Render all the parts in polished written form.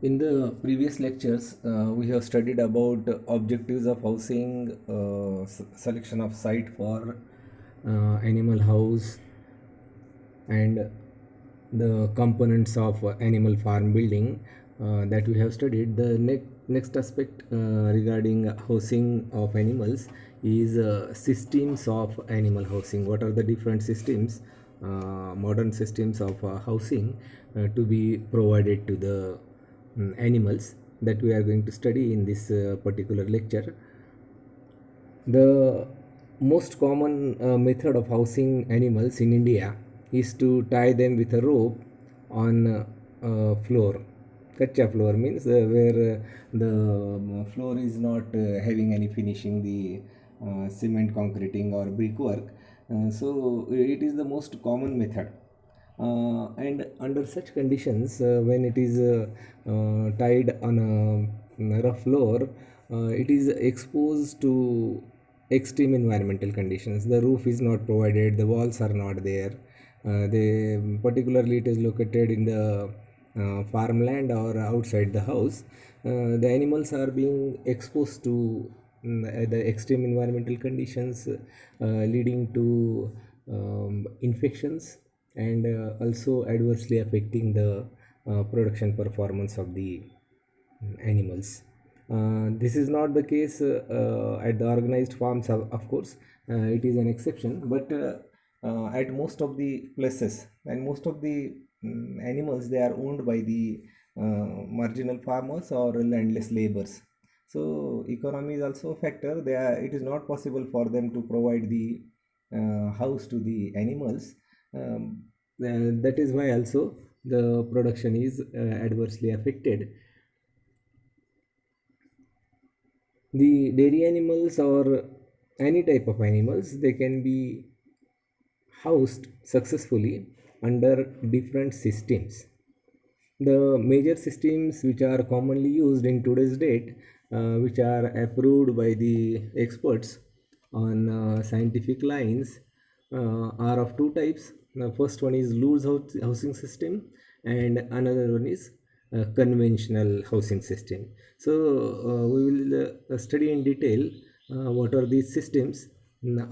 In the previous lectures, we have studied about objectives of housing, selection of site for animal house, and the components of animal farm building that we have studied. The next aspect regarding housing of animals is systems of animal housing. What are the different systems, modern systems of housing to be provided to the animals that we are going to study in this particular lecture. The most common method of housing animals in India is to tie them with a rope on floor. Kacha floor means where the floor is not having any finishing, the cement concreting or brickwork. So it is the most common method. And under such conditions, when it is tied on a rough floor, it is exposed to extreme environmental conditions. The roof is not provided, the walls are not there. Particularly it is located in the farmland or outside the house. The animals are being exposed to the extreme environmental conditions, leading to infections, and also adversely affecting the production performance of the animals. This is not the case at the organized farms, of course. It is an exception, but at most of the places and most of the animals, they are owned by the marginal farmers or landless laborers. So economy is also a factor. It is not possible for them to provide the house to the animals. That is why also the production is adversely affected. The dairy animals or any type of animals, they can be housed successfully under different systems. The major systems which are commonly used in today's date, which are approved by the experts on scientific lines, are of two types. The first one is loose housing system, and another one is conventional housing system. So we will study in detail what are these systems,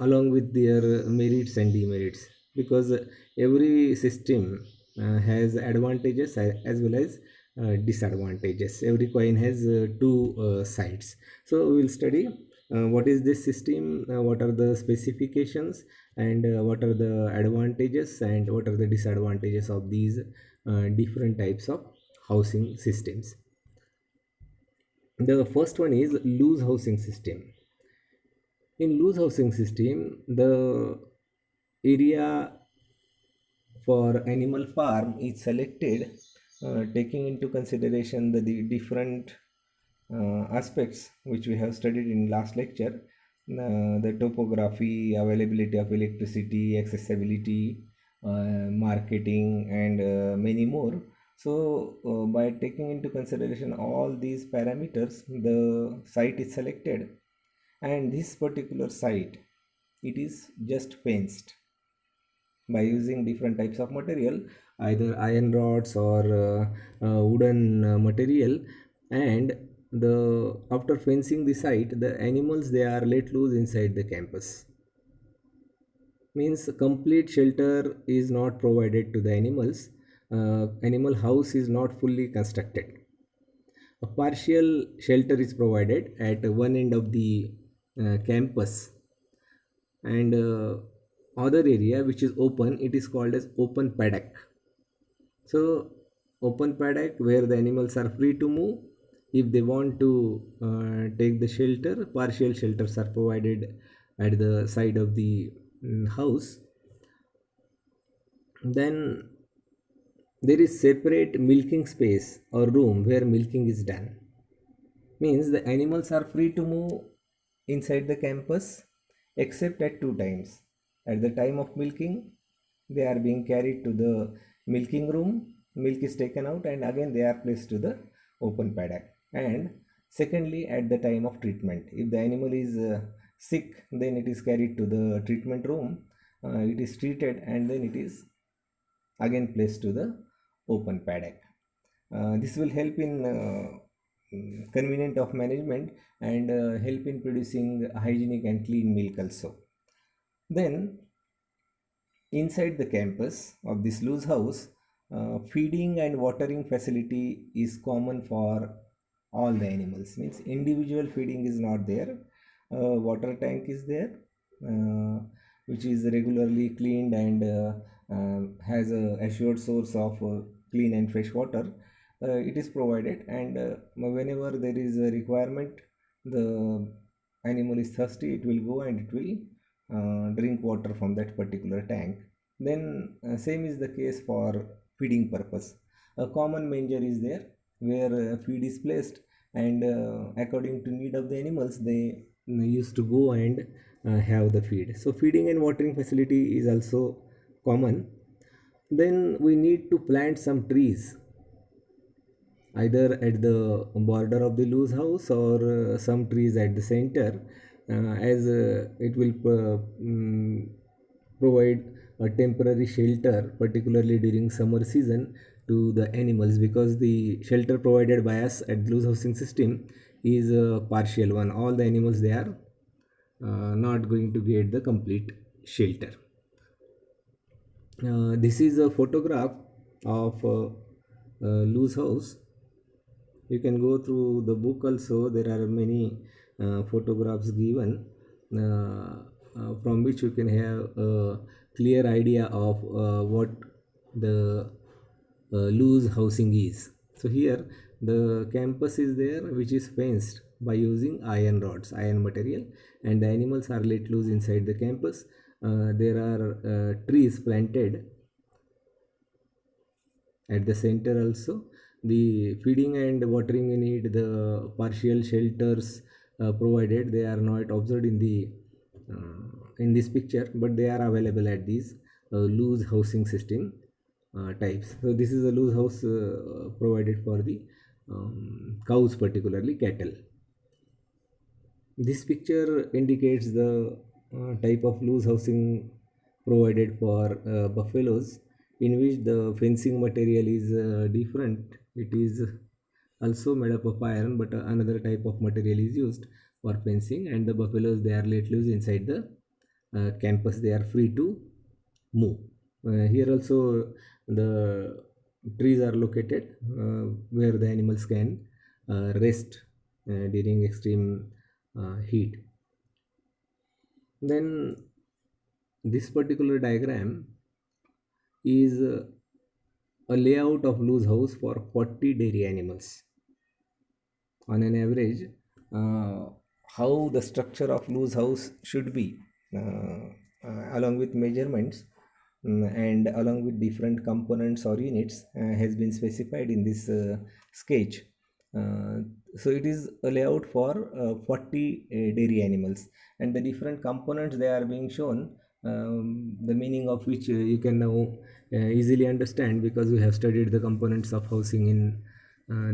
along with their merits and demerits, because every system has advantages as well as disadvantages. Every coin has two sides. So we will study what is this system, what are the specifications, and what are the advantages and what are the disadvantages of these different types of housing systems. The first one is loose housing system. In loose housing system, the area for animal farm is selected taking into consideration the different aspects which we have studied in last lecture, the topography, availability of electricity, accessibility, marketing, and many more. So by taking into consideration all these parameters, the site is selected, and this particular site, it is just fenced by using different types of material, either iron rods or wooden material. And the after fencing the site, the animals, they are let loose inside the campus. Means complete shelter is not provided to the animals. Animal house is not fully constructed. A partial shelter is provided at one end of the campus, and other area which is open, it is called as open paddock. So open paddock, where the animals are free to move. If they want to take the shelter, partial shelters are provided at the side of the house. Then there is separate milking space or room where milking is done. Means the animals are free to move inside the campus except at two times. At the time of milking, they are being carried to the milking room, milk is taken out, and again they are placed to the open paddock. And secondly, at the time of treatment, if the animal is sick, then it is carried to the treatment room, it is treated, and then it is again placed to the open paddock. This will help in convenient of management and help in producing hygienic and clean milk also. Then inside the campus of this loose house, feeding and watering facility is common for all the animals. Means individual feeding is not there. Water tank is there, uh, which is regularly cleaned and has a assured source of clean and fresh water. It is provided, and whenever there is a requirement, the animal is thirsty, it will go and it will drink water from that particular tank. Then same is the case for feeding purpose. A common manger is there where feed is placed, and according to need of the animals, they used to go and have the feed. So feeding and watering facility is also common. Then we need to plant some trees either at the border of the loose house or some trees at the center, as it will provide a temporary shelter, particularly during summer season, to the animals, because the shelter provided by us at loose housing system is a partial one. All the animals, they are not going to get the complete shelter. This is a photograph of loose house. You can go through the book also. There are many photographs given, from which you can have a clear idea of what the loose housing is. So here the campus is there, which is fenced by using iron rods, iron material, and the animals are let loose inside the campus. There are trees planted at the center also. The feeding and watering need, the partial shelters provided, they are not observed in this picture, but they are available at these loose housing system types. So this is a loose house provided for the cows, particularly cattle. This picture indicates the type of loose housing provided for buffaloes, in which the fencing material is different. It is also made up of iron, but another type of material is used for fencing, and the buffaloes, they are let loose inside the campus. They are free to move. Here also the trees are located where the animals can rest during extreme heat. Then this particular diagram is a layout of loose house for 40 dairy animals. On an average, uh, how the structure of loose house should be, along with measurements, and along with different components or units, has been specified in this sketch. uh, so it is a layout for 40 dairy animals, and the different components, they are being shown, the meaning of which you can now easily understand, because we have studied the components of housing in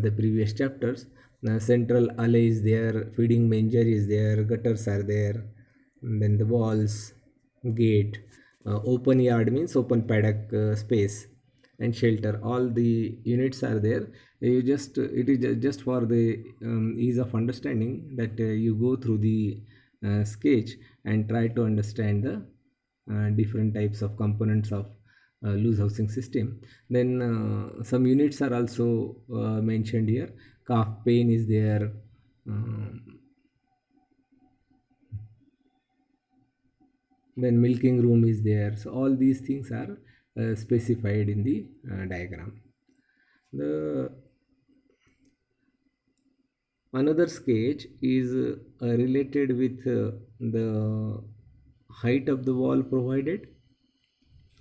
the previous chapters. Central alley is there, feeding manger is there, gutters are there, and then the walls, gate, open yard means open paddock space, and shelter. All the units are there. You just it is just for the ease of understanding that you go through the sketch and try to understand the different types of components of loose housing system. Then some units are also mentioned here. Calf pen is there. um, then milking room is there. So all these things are specified in the diagram. The another sketch is related with the height of the wall provided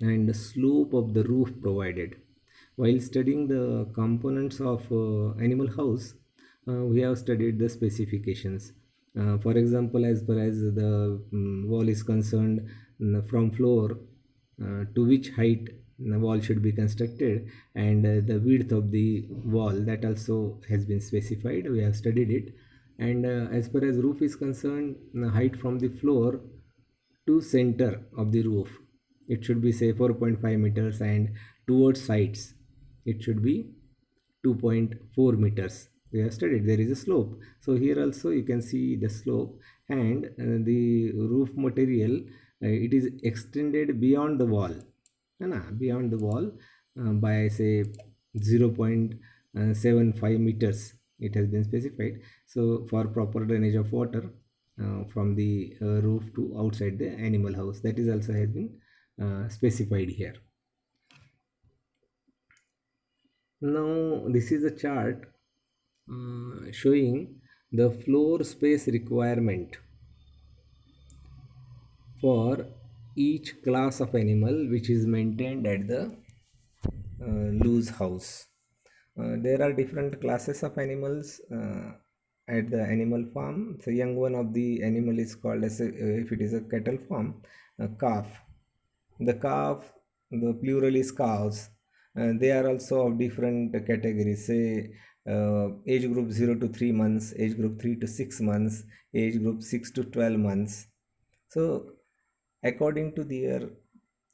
and the slope of the roof provided. While studying the components of animal house, we have studied the specifications. For example, as far as the wall is concerned, from floor to which height the wall should be constructed, and the width of the wall, that also has been specified. We have studied it. And as far as roof is concerned, the height from the floor to center of the roof, it should be say 4.5 meters, and towards sides it should be 2.4 meters. We have studied there is a slope. So here also you can see the slope, and the roof material, it is extended beyond the wall, beyond the wall, by say 0.75 meters it has been specified. So for proper drainage of water from the roof to outside the animal house, that is also has been specified here. Now this is a chart showing the floor space requirement for each class of animal which is maintained at the loose house. There are different classes of animals at the animal farm. So young one of the animal is called as if it is a cattle farm, a calf. The calf, the plural is cows. They are also of different categories. Say age group 0 to 3 months, age group 3 to 6 months, age group 6 to 12 months. So according to their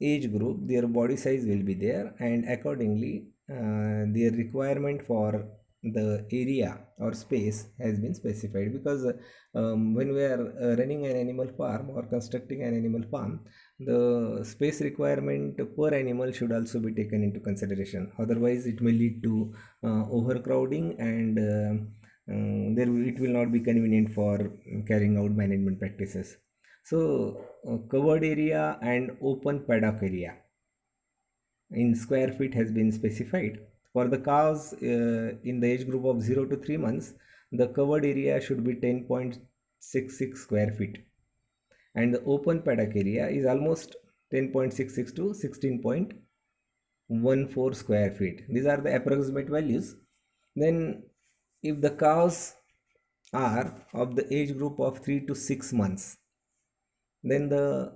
age group, their body size will be there, and accordingly their requirement for the area or space has been specified. Because when we are running an animal farm or constructing an animal farm, the space requirement per animal should also be taken into consideration. Otherwise it may lead to overcrowding, and it will not be convenient for carrying out management practices. So covered area and open paddock area in square feet has been specified. For the cows in the age group of 0 to 3 months, the covered area should be 10.66 square feet, and the open paddock area is almost 10.66 to 16.14 square feet. These are the approximate values. Then if the cows are of the age group of 3 to 6 months, then the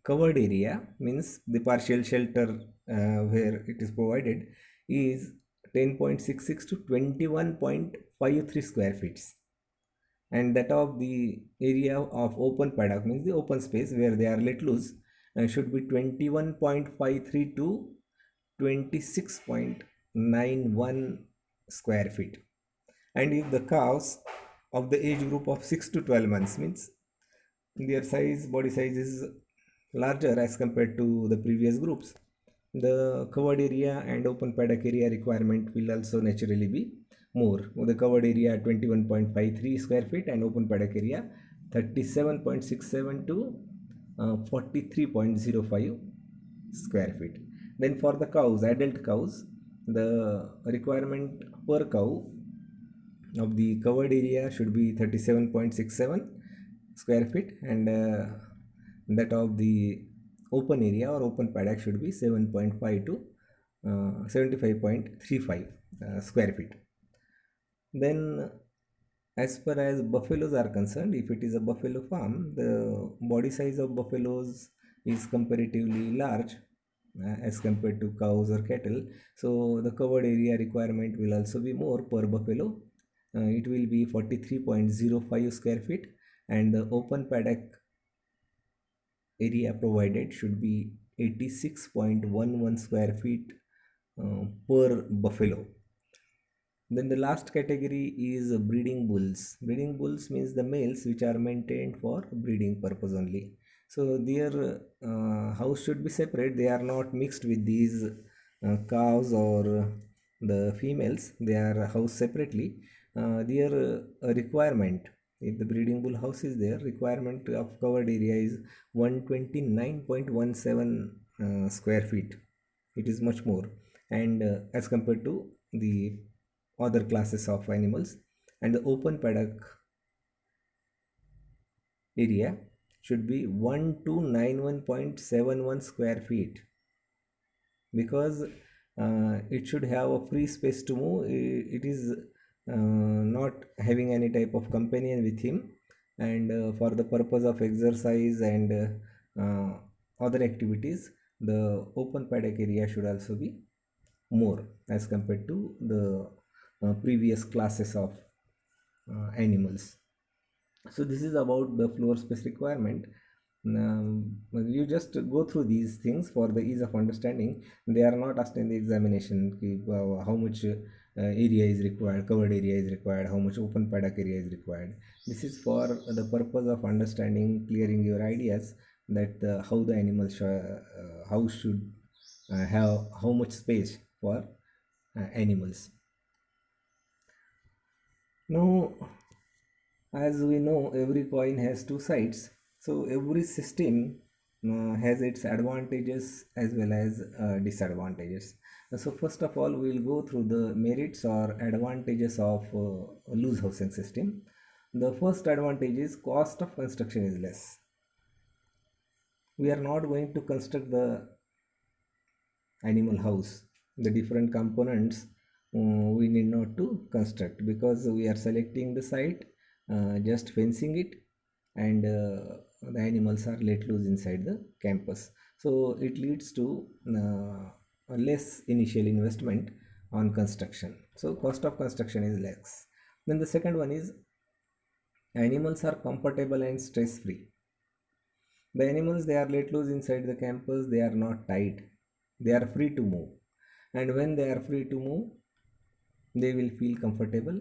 covered area, means the partial shelter where it is provided, is 10.66 to 21.53 square feet, and that of the area of open paddock, means the open space where they are let loose, should be 21.53 to 26.91 square feet. And if the cows of the age group of 6 to 12 months, means their body size is larger as compared to the previous groups, the covered area and open paddock area requirement will also naturally be more. The covered area 21.53 square feet and open paddock area 37.67 to 43.05 square feet. Then for the cows, adult cows, the requirement per cow of the covered area should be 37.67 square feet, and that of the open area or open paddock should be 7.5 to 75.35 square feet. Then as far as buffaloes are concerned, if it is a buffalo farm, the body size of buffaloes is comparatively large as compared to cows or cattle. So the covered area requirement will also be more per buffalo. It will be 43.05 square feet, and the open paddock area provided should be 86.11 square feet per buffalo. Then the last category is breeding bulls. Breeding bulls means the males which are maintained for breeding purpose only. So their house should be separate. They are not mixed with these cows or the females. They are housed separately. Their requirement, if the breeding bull house is there, requirement of covered area is 129.17 square feet. It is much more, and as compared to the other classes of animals. And the open paddock area should be 1291.71 square feet, because it should have a free space to move. It is not having any type of companion with him, and for the purpose of exercise and other activities, the open paddock area should also be more as compared to the previous classes of animals. So this is about the floor space requirement. You just go through these things for the ease of understanding. They are not asked in the examination how much area is required, covered area is required, how much open paddock area is required. This is for the purpose of understanding, clearing your ideas that how the animal how should have how much space for animals. Now, as we know, every coin has two sides. So every system has its advantages as well as disadvantages. So first of all, we'll go through the merits or advantages of a loose housing system. The first advantage is cost of construction is less. We are not going to construct the animal house, the different components we need not to construct, because we are selecting the site, just fencing it, and the animals are let loose inside the campus. So it leads to a less initial investment on construction, so cost of construction is less. Then the second one is animals are comfortable and stress free. The animals, they are let loose inside the campus, they are not tied, they are free to move. And when they are free to move, they will feel comfortable,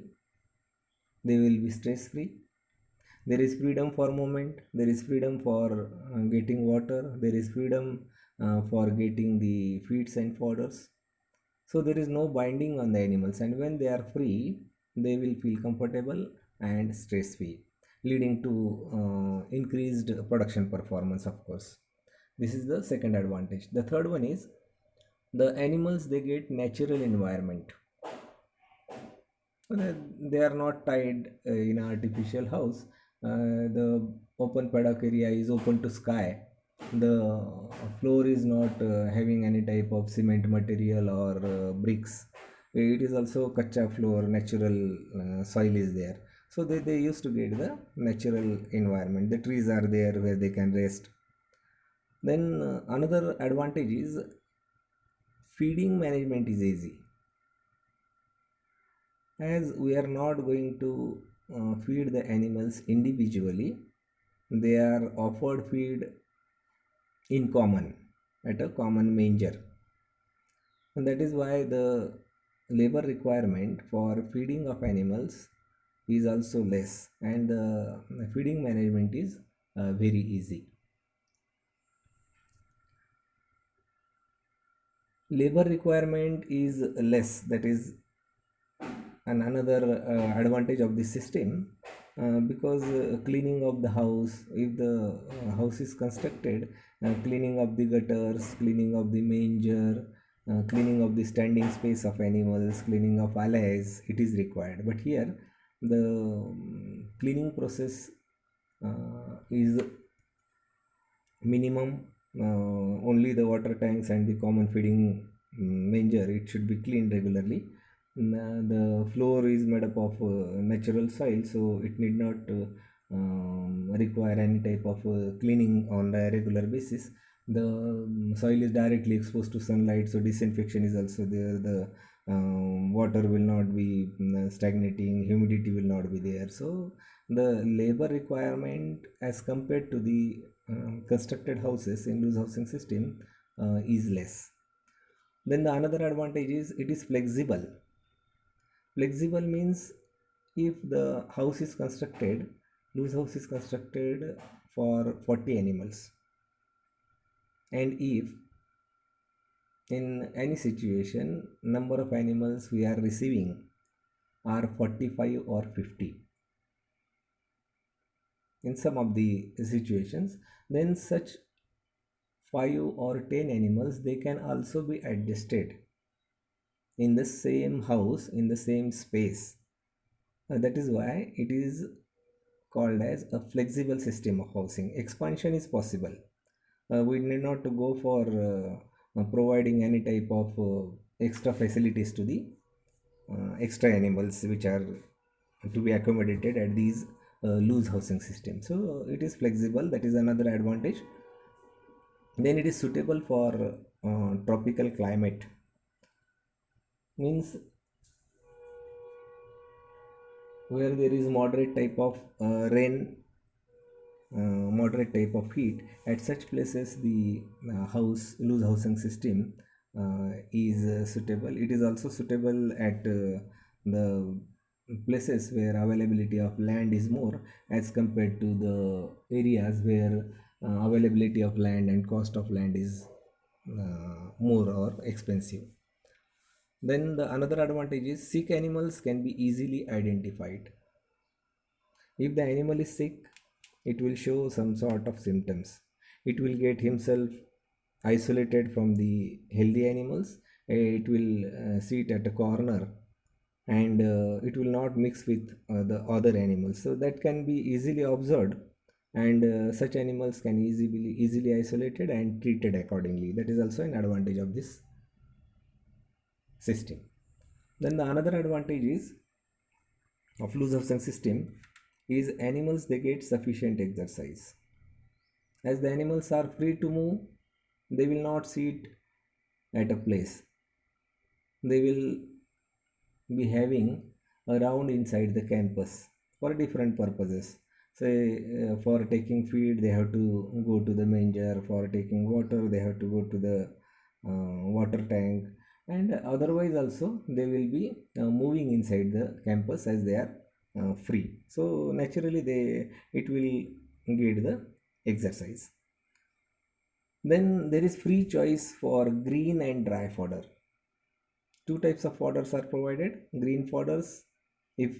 they will be stress free. There is freedom for movement, there is freedom for getting water, there is freedom for getting the feeds and fodders. So there is no binding on the animals, and when they are free, they will feel comfortable and stress free, leading to increased production performance, of course. This is the second advantage. The third one is the animals, they get natural environment. They are not tied in an artificial house. The open paddock area is open to sky. The floor is not having any type of cement material or bricks. It is also kacha floor, natural soil is there. So they used to get the natural environment. The trees are there where they can rest. Then another advantage is feeding management is easy, as we are not going to feed the animals individually. They are offered feed in common at a common manger, and that is why the labor requirement for feeding of animals is also less, and the feeding management is very easy. Labor requirement is less, that is and another advantage of this system, because cleaning of the house, if the house is constructed, cleaning of the gutters, cleaning of the manger, cleaning of the standing space of animals, cleaning of alleys, it is required. But here the cleaning process is minimum. Only the water tanks and the common feeding manger, it should be cleaned regularly. The floor is made up of natural soil, so it need not require any type of cleaning on a regular basis. The soil is directly exposed to sunlight, so disinfection is also there. The water will not be stagnating, humidity will not be there. So the labor requirement as compared to the constructed houses in loose housing system is less. Then the another advantage is it is flexible. Flexible means if the house is constructed, loose house is constructed for 40 animals, and if in any situation number of animals we are receiving are 45 or 50 in some of the situations, then such 5 or 10 animals, they can also be adjusted in the same house, in the same space. That is why it is called as a flexible system of housing. Expansion is possible. We need not to go for providing any type of extra facilities to the extra animals which are to be accommodated at these loose housing systems. So it is flexible, that is another advantage. Then it is suitable for tropical climate, means where there is moderate type of rain, moderate type of heat. At such places the loose housing system is suitable. It is also suitable at the places where availability of land is more as compared to the areas where availability of land and cost of land is more or expensive. Then the another advantage is sick animals can be easily identified. If the animal is sick, it will show some sort of symptoms. It will get himself isolated from the healthy animals. It will sit at a corner, and it will not mix with the other animals. So that can be easily observed, and such animals can easily isolated and treated accordingly. That is also an advantage of this system. Then the another advantage is of loose housing system is animals they get sufficient exercise. As the animals are free to move, they will not sit at a place. They will be having around inside the campus for different purposes. Say for taking feed they have to go to the manger, for taking water they have to go to the water tank, and otherwise also they will be moving inside the campus as they are free. So naturally they it will get the exercise. Then there is free choice for green and dry fodder. Two types of fodders are provided. Green fodders, if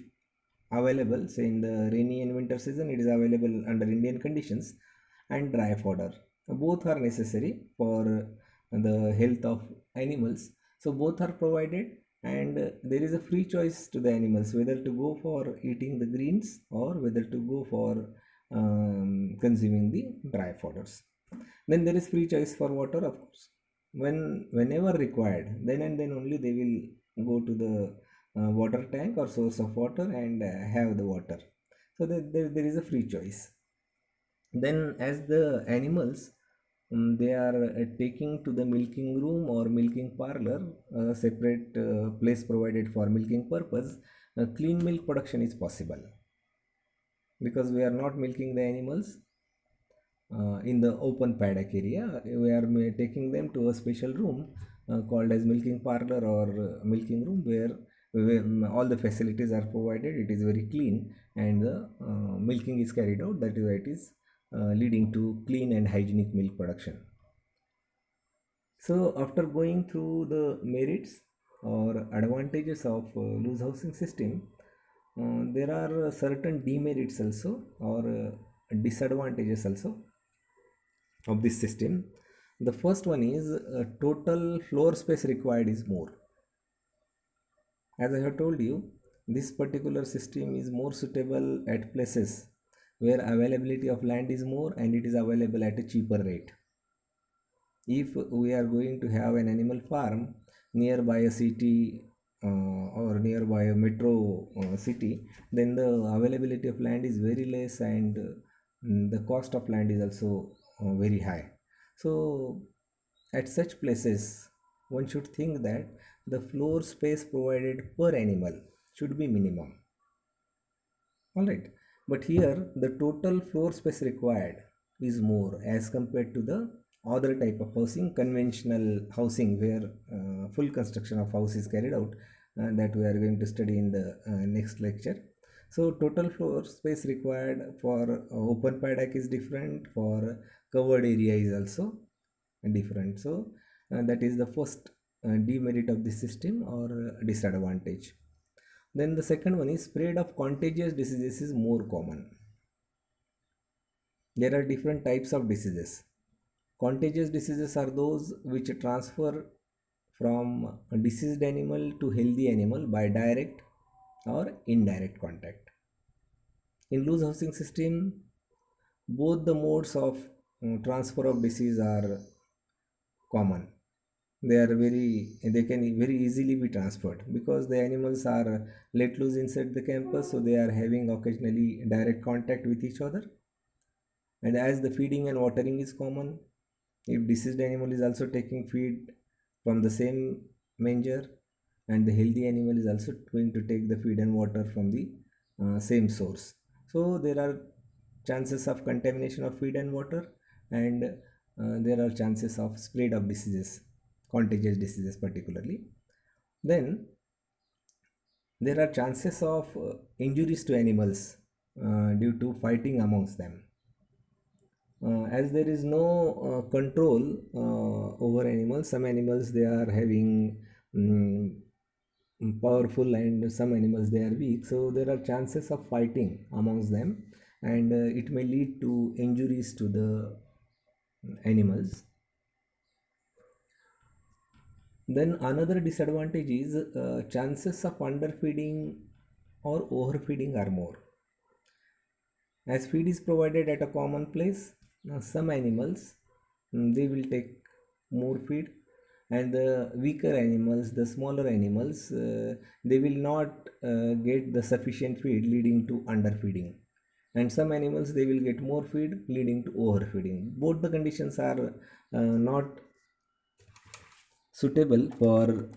available, say in the rainy and winter season, it is available under Indian conditions, and dry fodder. Both are necessary for the health of animals. So both are provided, and there is a free choice to the animals whether to go for eating the greens or whether to go for consuming the dry fodders. Then there is free choice for water, of course. Whenever required, then and then only they will go to the water tank or source of water and have the water. So there is a free choice. Then as the animals they are taking to the milking room or milking parlor, a separate place provided for milking purpose, clean milk production is possible because we are not milking the animals in the open paddock area. We are taking them to a special room called as milking parlor or milking room where all the facilities are provided. It is very clean, and the milking is carried out. That is why it is leading to clean and hygienic milk production. So after going through the merits or advantages of loose housing system, there are certain demerits also or disadvantages also of this system. The first one is total floor space required is more. As I have told you, this particular system is more suitable at places where availability of land is more and it is available at a cheaper rate. If we are going to have an animal farm nearby a city or nearby a metro city, then the availability of land is very less, and the cost of land is also very high. So at such places one should think that the floor space provided per animal should be minimum. All right, but here the total floor space required is more as compared to the other type of housing, conventional housing, where full construction of house is carried out, that we are going to study in the next lecture. So total floor space required for open paddock is different, for covered area is also different. So that is the first demerit of this system or disadvantage. Then the second one is spread of contagious diseases is more common. There are different types of diseases. Contagious diseases are those which transfer from a diseased animal to healthy animal by direct or indirect contact. In loose housing system, both the modes of transfer of disease are common. They can very easily be transferred because the animals are let loose inside the campus, so they are having occasionally direct contact with each other. And as the feeding and watering is common, if diseased animal is also taking feed from the same manger, and the healthy animal is also going to take the feed and water from the same source, so there are chances of contamination of feed and water, and there are chances of spread of diseases contagious diseases particularly. Then there are chances of injuries to animals due to fighting amongst them. As there is no control over animals, some animals they are having mm, powerful and some animals they are weak, so there are chances of fighting amongst them, and it may lead to injuries to the animals. Then another disadvantage is chances of underfeeding or overfeeding are more. As feed is provided at a common place, some animals they will take more feed, and the weaker animals, the smaller animals, they will not get the sufficient feed, leading to underfeeding. And some animals they will get more feed, leading to overfeeding. Both the conditions are not suitable for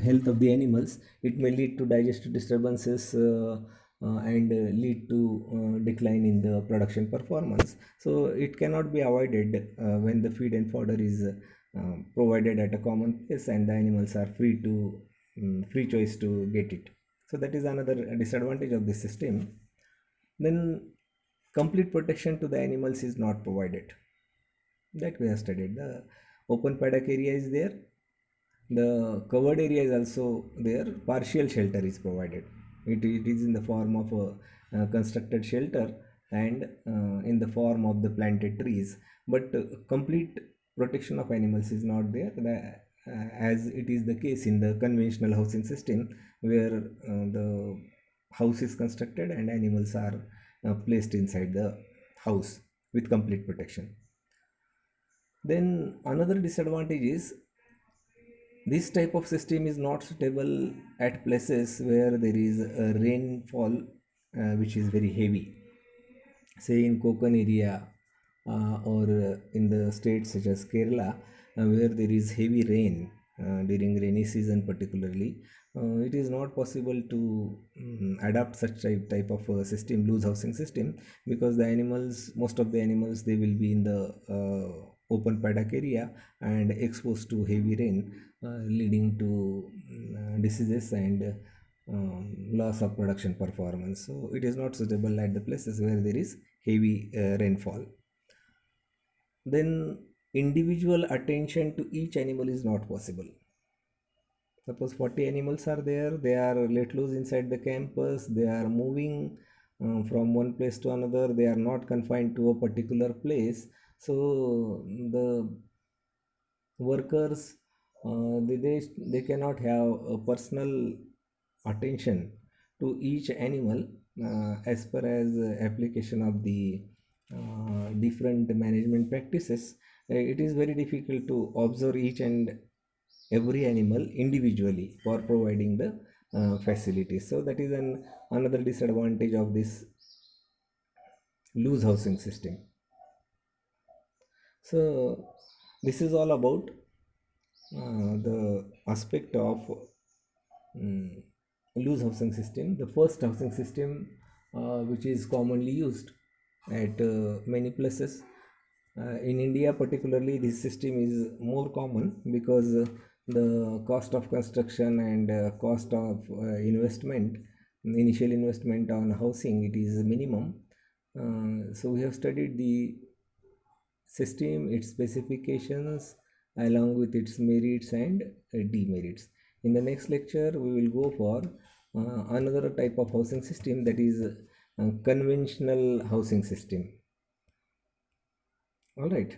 health of the animals. It may lead to digestive disturbances and lead to decline in the production performance. So it cannot be avoided when the feed and fodder is provided at a common place and the animals are free choice to get it. So that is another disadvantage of this system. Then complete protection to the animals is not provided, that we have studied. The open paddock area is there, the covered area is also there, partial shelter is provided. It is in the form of a constructed shelter and in the form of the planted trees, but complete protection of animals is not there, as it is the case in the conventional housing system, where the house is constructed and animals are placed inside the house with complete protection. Then another disadvantage is this type of system is not suitable at places where there is a rainfall which is very heavy, say in Konkan area or in the states such as Kerala, where there is heavy rain during rainy season particularly. It is not possible to adapt such type of system, loose housing system, because the animals, most of the animals, they will be in the open paddock area and exposed to heavy rain, leading to diseases and loss of production performance. So it is not suitable at the places where there is heavy rainfall. Then individual attention to each animal is not possible. Suppose 40 animals are there, they are let loose inside the campus, they are moving from one place to another, they are not confined to a particular place. So the workers they cannot have a personal attention to each animal as per as application of the different management practices. It is very difficult to observe each and every animal individually for providing the facilities. So that is another disadvantage of this loose housing system. So this is all about the aspect of loose housing system. The first housing system which is commonly used at many places in India particularly, this system is more common because the cost of construction and cost of investment, initial investment on housing, it is minimum. So we have studied the system, its specifications, along with its merits and demerits. In the next lecture, we will go for another type of housing system, that is conventional housing system. All right.